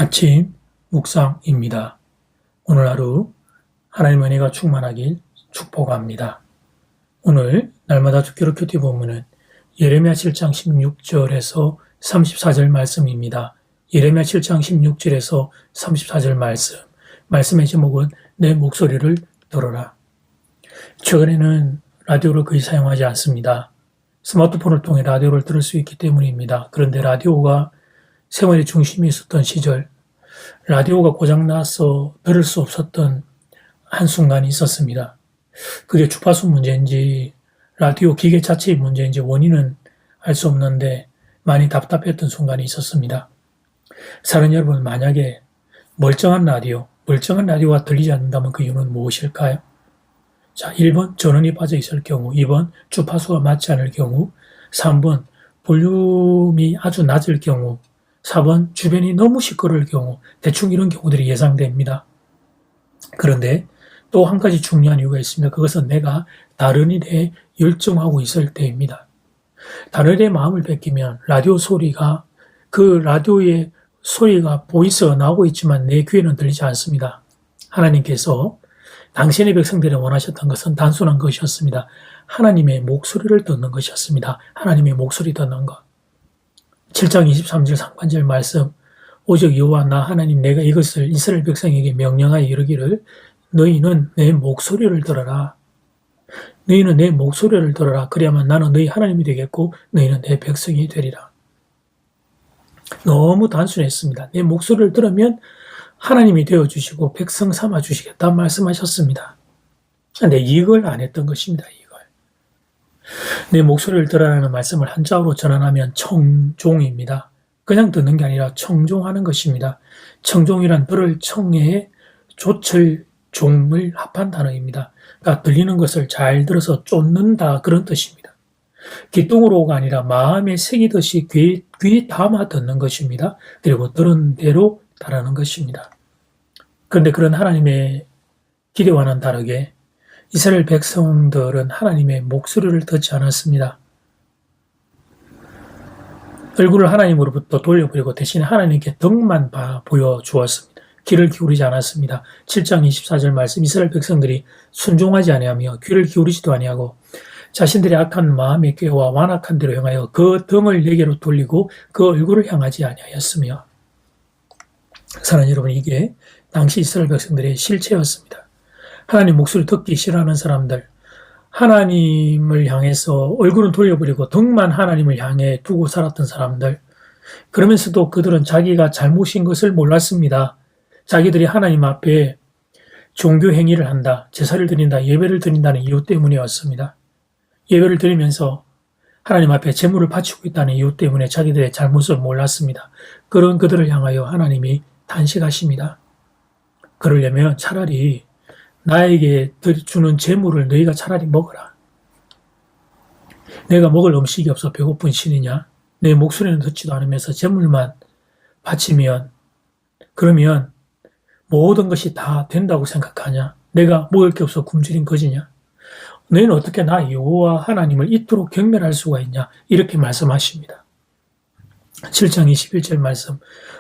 아침 묵상입니다. 오늘 하루 하나님의 은혜가 충만하길 축복합니다. 오늘 날마다 주기로 큐티 본문은 예레미야 7장 16절에서 34절 말씀입니다. 예레미야 7장 16절에서 34절 말씀의 제목은 내 목소리를 들어라. 최근에는 라디오를 거의 사용하지 않습니다. 스마트폰을 통해 라디오를 들을 수 있기 때문입니다. 그런데 라디오가 생활의 중심에 있었던 시절, 라디오가 고장나서 들을 수 없었던 한순간이 있었습니다. 그게 주파수 문제인지 라디오 기계 자체의 문제인지 원인은 알 수 없는데 많이 답답했던 순간이 있었습니다. 사랑하는 여러분, 만약에 멀쩡한 라디오가 들리지 않는다면 그 이유는 무엇일까요? 자, 1번 전원이 빠져 있을 경우, 2번 주파수가 맞지 않을 경우, 3번 볼륨이 아주 낮을 경우, 4번 주변이 너무 시끄러울 경우, 대충 이런 경우들이 예상됩니다. 그런데 또 한 가지 중요한 이유가 있습니다. 그것은 내가 다른 일에 열중하고 있을 때입니다. 다른 일에 마음을 뺏기면 그 라디오의 소리가 보이스가 나오고 있지만 내 귀에는 들리지 않습니다. 하나님께서 당신의 백성들이 원하셨던 것은 단순한 것이었습니다. 하나님의 목소리를 듣는 것이었습니다. 하나님의 목소리 듣는 것. 7장 23절 상반절 말씀, 오직 여호와 나 하나님 내가 이것을 이스라엘 백성에게 명령하여 이르기를 너희는 내 목소리를 들어라. 너희는 내 목소리를 들어라. 그래야만 나는 너희 하나님이 되겠고 너희는 내 백성이 되리라. 너무 단순했습니다. 내 목소리를 들으면 하나님이 되어주시고 백성 삼아주시겠다 말씀하셨습니다. 근데 이걸 안 했던 것입니다. 내 목소리를 들어라는 말씀을 한자어로 전환하면 청종입니다. 그냥 듣는 게 아니라 청종하는 것입니다. 청종이란 들을 청에 조철 종을 합한 단어입니다. 그러니까 들리는 것을 잘 들어서 쫓는다 그런 뜻입니다. 귀뚱으로가 아니라 마음에 새기듯이 귀에 담아 듣는 것입니다. 그리고 들은 대로 따르는 것입니다. 그런데 그런 하나님의 기대와는 다르게 이스라엘 백성들은 하나님의 목소리를 듣지 않았습니다. 얼굴을 하나님으로부터 돌려버리고 대신 하나님께 덕만 보여주었습니다. 귀를 기울이지 않았습니다. 7장 24절 말씀, 이스라엘 백성들이 순종하지 아니하며 귀를 기울이지도 아니하고 자신들의 악한 마음의 꾀와 완악한 대로 행하여 그 등을 내게로 돌리고 그 얼굴을 향하지 아니하였으며. 사랑하는 여러분, 이게 당시 이스라엘 백성들의 실체였습니다. 하나님 목소리 듣기 싫어하는 사람들, 하나님을 향해서 얼굴은 돌려버리고 등만 하나님을 향해 두고 살았던 사람들, 그러면서도 그들은 자기가 잘못인 것을 몰랐습니다. 자기들이 하나님 앞에 종교 행위를 한다, 제사를 드린다, 예배를 드린다는 이유 때문이었습니다. 예배를 드리면서 하나님 앞에 제물을 바치고 있다는 이유 때문에 자기들의 잘못을 몰랐습니다. 그런 그들을 향하여 하나님이 탄식하십니다. 그러려면 차라리 나에게 주는 재물을 너희가 차라리 먹어라. 내가 먹을 음식이 없어 배고픈 신이냐? 내 목소리는 듣지도 않으면서 재물만 바치면 그러면 모든 것이 다 된다고 생각하냐? 내가 먹을 게 없어 굶주린 거지냐? 너희는 어떻게 나 여호와 하나님을 이토록 경멸할 수가 있냐? 이렇게 말씀하십니다. 7장 21절 말씀,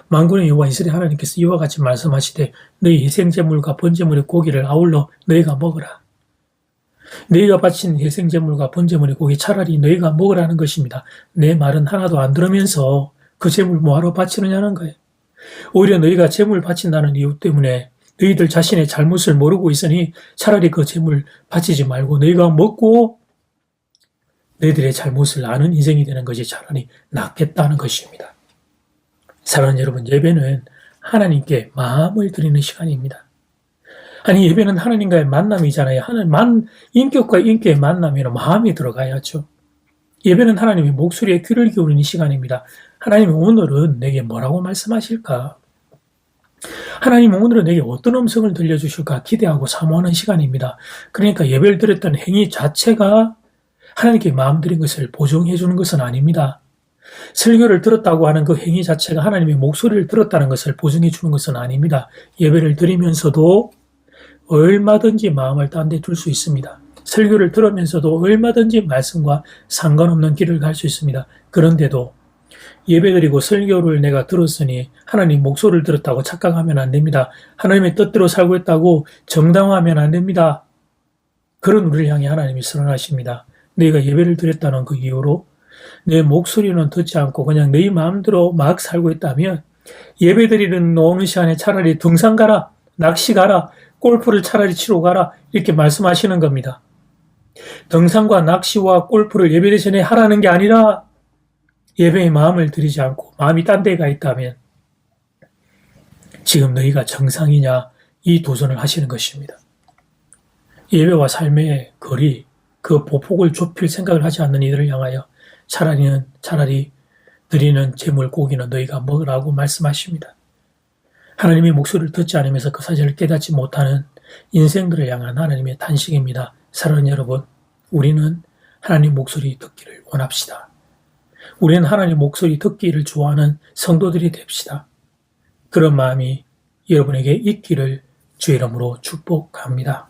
만군의 여호와 이스라엘 하나님께서 이와 같이 말씀하시되 너희 희생제물과 번제물의 고기를 아울러 너희가 먹으라. 너희가 바친 희생제물과 번제물의 고기 차라리 너희가 먹으라는 것입니다. 내 말은 하나도 안 들으면서 그 제물 뭐하러 바치느냐는 거예요. 오히려 너희가 제물 바친다는 이유 때문에 너희들 자신의 잘못을 모르고 있으니 차라리 그 제물 바치지 말고 너희가 먹고 너희들의 잘못을 아는 인생이 되는 것이 차라리 낫겠다는 것입니다. 사랑하는 여러분, 예배는 하나님께 마음을 드리는 시간입니다. 아니, 예배는 하나님과의 만남이잖아요. 인격과 인격의 만남에는 마음이 들어가야죠. 예배는 하나님의 목소리에 귀를 기울이는 시간입니다. 하나님은 오늘은 내게 뭐라고 말씀하실까? 하나님은 오늘은 내게 어떤 음성을 들려주실까 기대하고 사모하는 시간입니다. 그러니까 예배를 드렸던 행위 자체가 하나님께 마음 드린 것을 보정해 주는 것은 아닙니다. 설교를 들었다고 하는 그 행위 자체가 하나님의 목소리를 들었다는 것을 보증해 주는 것은 아닙니다. 예배를 드리면서도 얼마든지 마음을 딴 데 둘 수 있습니다. 설교를 들으면서도 얼마든지 말씀과 상관없는 길을 갈 수 있습니다. 그런데도 예배드리고 설교를 내가 들었으니 하나님 목소리를 들었다고 착각하면 안 됩니다. 하나님의 뜻대로 살고 있다고 정당화하면 안 됩니다. 그런 우리를 향해 하나님이 선언하십니다. 너희가 예배를 드렸다는 그 이유로 내 목소리는 듣지 않고 그냥 너희 마음대로 막 살고 있다면 예배드리는 노는 시간에 차라리 등산 가라, 낚시 가라, 골프를 차라리 치러 가라 이렇게 말씀하시는 겁니다. 등산과 낚시와 골프를 예배 대신에 하라는 게 아니라 예배에 마음을 들이지 않고 마음이 딴 데가 있다면 지금 너희가 정상이냐 이 도전을 하시는 것입니다. 예배와 삶의 거리, 그 보폭을 좁힐 생각을 하지 않는 이들을 향하여 차라리 드리는 제물 고기는 너희가 먹으라고 말씀하십니다. 하나님의 목소리를 듣지 않으면서 그 사실을 깨닫지 못하는 인생들을 향한 하나님의 탄식입니다. 사랑하는 여러분, 우리는 하나님 목소리 듣기를 원합시다. 우리는 하나님 목소리 듣기를 좋아하는 성도들이 됩시다. 그런 마음이 여러분에게 있기를 주의 이름으로 축복합니다.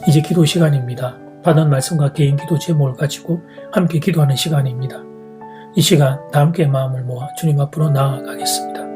이제 기도 시간입니다. 받은 말씀과 개인 기도 제목을 가지고 함께 기도하는 시간입니다. 이 시간 다 함께 마음을 모아 주님 앞으로 나아가겠습니다.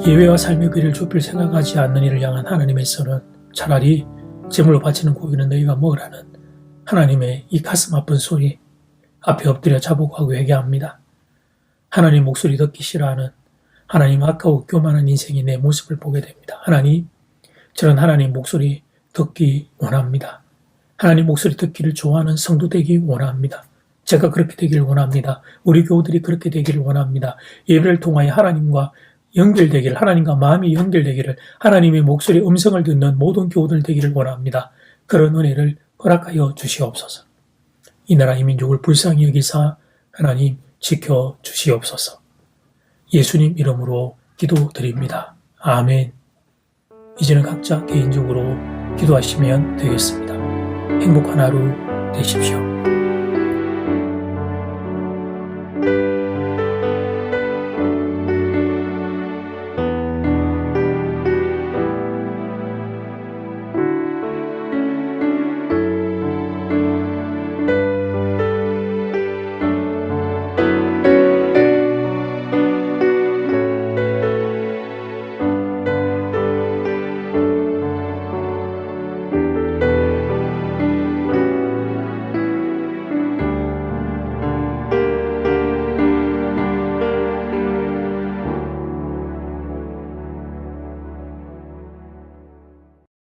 예배와 삶의 거리를 좁힐 생각하지 않는 이를 향한 하나님의 선은 차라리 제물로 바치는 고기는 너희가 먹으라는 하나님의 이 가슴 아픈 소리 앞에 엎드려 자복하고 회개합니다. 하나님 목소리 듣기 싫어하는 하나님 아까워 교만한 인생이 내 모습을 보게 됩니다. 하나님, 저는 하나님 목소리 듣기 원합니다. 하나님 목소리 듣기를 좋아하는 성도 되기 원합니다. 제가 그렇게 되기를 원합니다. 우리 교우들이 그렇게 되기를 원합니다. 예배를 통하여 하나님과 연결되기를, 하나님과 마음이 연결되기를, 하나님의 목소리 음성을 듣는 모든 교우들 되기를 원합니다. 그런 은혜를 허락하여 주시옵소서. 이 나라 이 민족을 불쌍히 여기사 하나님 지켜 주시옵소서. 예수님 이름으로 기도드립니다. 아멘. 이제는 각자 개인적으로 기도하시면 되겠습니다. 행복한 하루 되십시오.